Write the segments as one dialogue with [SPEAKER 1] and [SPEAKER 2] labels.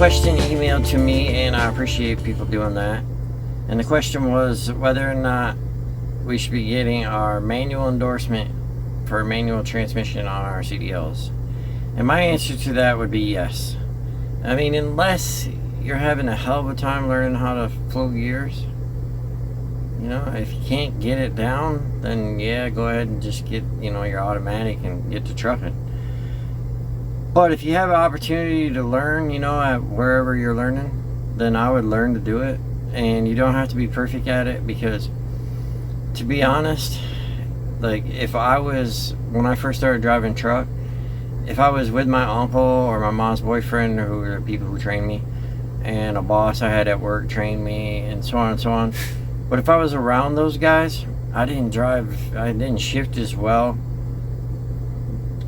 [SPEAKER 1] question emailed to me, and I appreciate people doing that. And the question was whether or not we should be getting our manual endorsement for manual transmission on our CDLs. And my answer to that would be yes. I mean, unless you're having a hell of a time learning how to flow gears, you know, if you can't get it down, then yeah, go ahead and just get, you know, your automatic and get to trucking. But if you have an opportunity to learn, you know, at wherever you're learning, then I would learn to do it. And you don't have to be perfect at it, because to be honest, like if I was, when I first started driving truck, if I was with my uncle or my mom's boyfriend, who were the people who trained me, and a boss I had at work trained me, and so on and so on. But if I was around those guys, I didn't shift as well,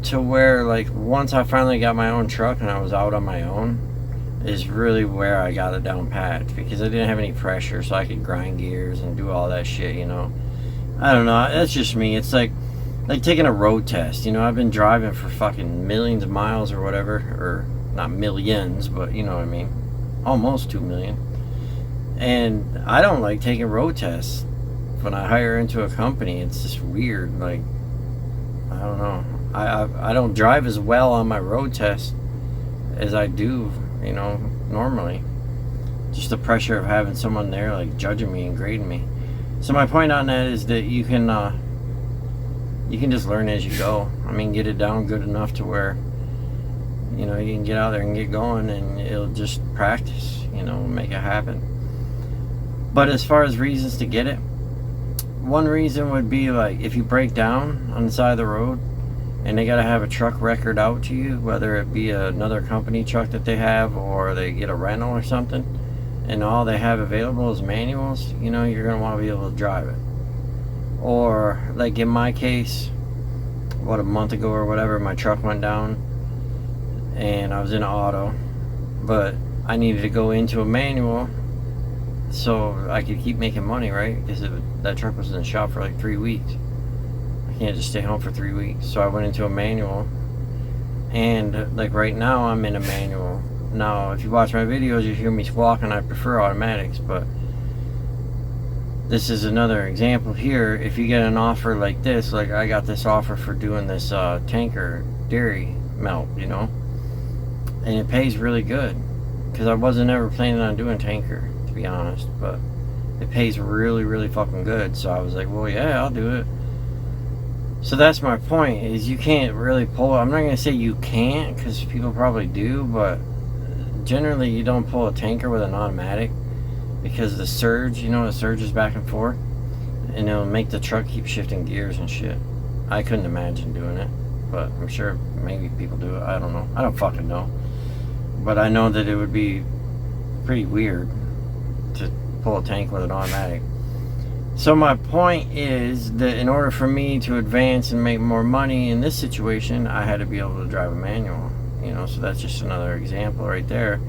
[SPEAKER 1] to where like once I finally got my own truck and I was out on my own is really where I got it down pat, because I didn't have any pressure, so I could grind gears and do all that shit, you know. I don't know, that's just me. It's like taking a road test, you know. I've been driving for fucking millions of miles or whatever, or not millions, but you know what I mean, almost 2 million. And I don't like taking road tests. When I hire into a company, it's just weird. Like, I don't know, I don't drive as well on my road test as I do, you know, normally. Just the pressure of having someone there like judging me and grading me. So my point on that is that you can just learn as you go. I mean, get it down good enough to where, you know, you can get out there and get going, and it'll just practice, you know, make it happen. But as far as reasons to get it, one reason would be like if you break down on the side of the road and they got to have a truck record out to you, whether it be another company truck that they have or they get a rental or something, and all they have available is manuals, you know, you're going to want to be able to drive it. Or like in my case, a month ago or whatever, my truck went down and I was in an auto, but I needed to go into a manual so I could keep making money, right? Because that truck was in the shop for like 3 weeks. I can't just stay home for 3 weeks. So I went into a manual, and like right now I'm in a manual. Now if you watch my videos, you hear me squawking, I prefer automatics, but this is another example here. If you get an offer like this, like I got this offer for doing this tanker dairy melt, you know, and it pays really good, because I wasn't ever planning on doing tanker, to be honest, but it pays really, really fucking good. So I was like, well, yeah, I'll do it. So that's my point, is you can't really pull, I'm not going to say you can't, because people probably do, but generally you don't pull a tanker with an automatic, because the surge, you know, it surges back and forth, and it'll make the truck keep shifting gears and shit. I couldn't imagine doing it, but I'm sure maybe people do it. I don't know. I don't fucking know. But I know that it would be pretty weird to pull a tank with an automatic. So my point is that in order for me to advance and make more money in this situation, I had to be able to drive a manual, you know. So that's just another example right there.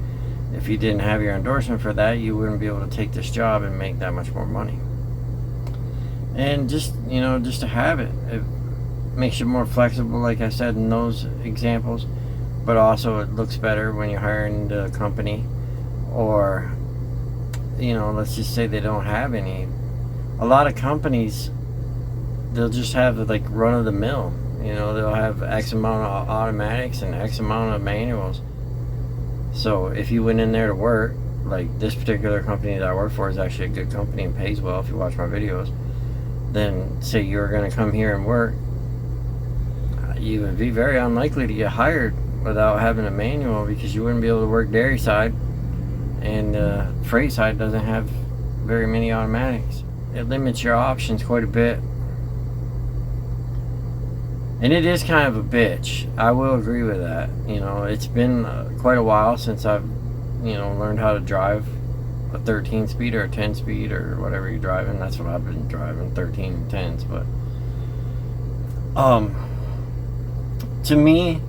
[SPEAKER 1] If you didn't have your endorsement for that, you wouldn't be able to take this job and make that much more money. And just, you know, just to have it makes you more flexible, like I said in those examples, but also it looks better when you're hiring a company, or, you know, let's just say they don't have any. A lot of companies, they'll just have like run of the mill, you know, they'll have X amount of automatics and X amount of manuals. So if you went in there to work, like this particular company that I work for is actually a good company and pays well if you watch my videos, then say you're going to come here and work, you would be very unlikely to get hired without having a manual, because you wouldn't be able to work dairy side, and freight side doesn't have very many automatics. It limits your options quite a bit, and it is kind of a bitch. I will agree with that. You know, it's been quite a while since I've, you know, learned how to drive a 13 speed or a 10 speed or whatever you're driving. That's what I've been driving, 13 and 10s. But to me,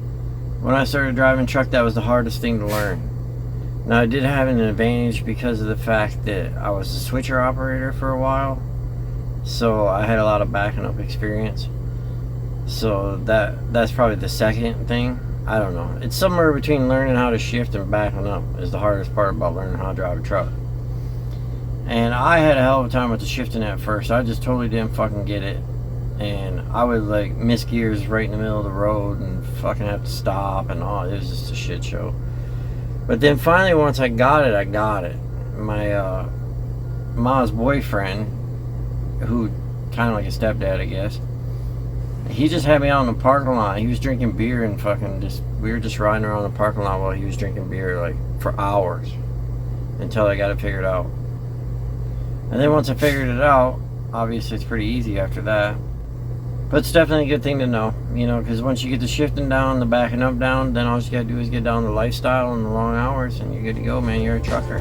[SPEAKER 1] when I started driving truck, that was the hardest thing to learn. Now I did have an advantage because of the fact that I was a switcher operator for a while, so I had a lot of backing up experience. So that's probably the second thing. I don't know. It's somewhere between learning how to shift and backing up is the hardest part about learning how to drive a truck. And I had a hell of a time with the shifting at first. I just totally didn't fucking get it. And I would like miss gears right in the middle of the road and fucking have to stop and all. It was just a shit show. But then finally, once I got it, I got it. My mom's boyfriend, who kind of like a stepdad, I guess, he just had me out in the parking lot. He was drinking beer and fucking we were just riding around the parking lot while he was drinking beer like for hours until I got it figured out. And then once I figured it out, obviously it's pretty easy after that. But it's definitely a good thing to know, you know, because once you get the shifting down, the backing up down, then all you gotta do is get down the lifestyle and the long hours, and you're good to go, man. You're a trucker.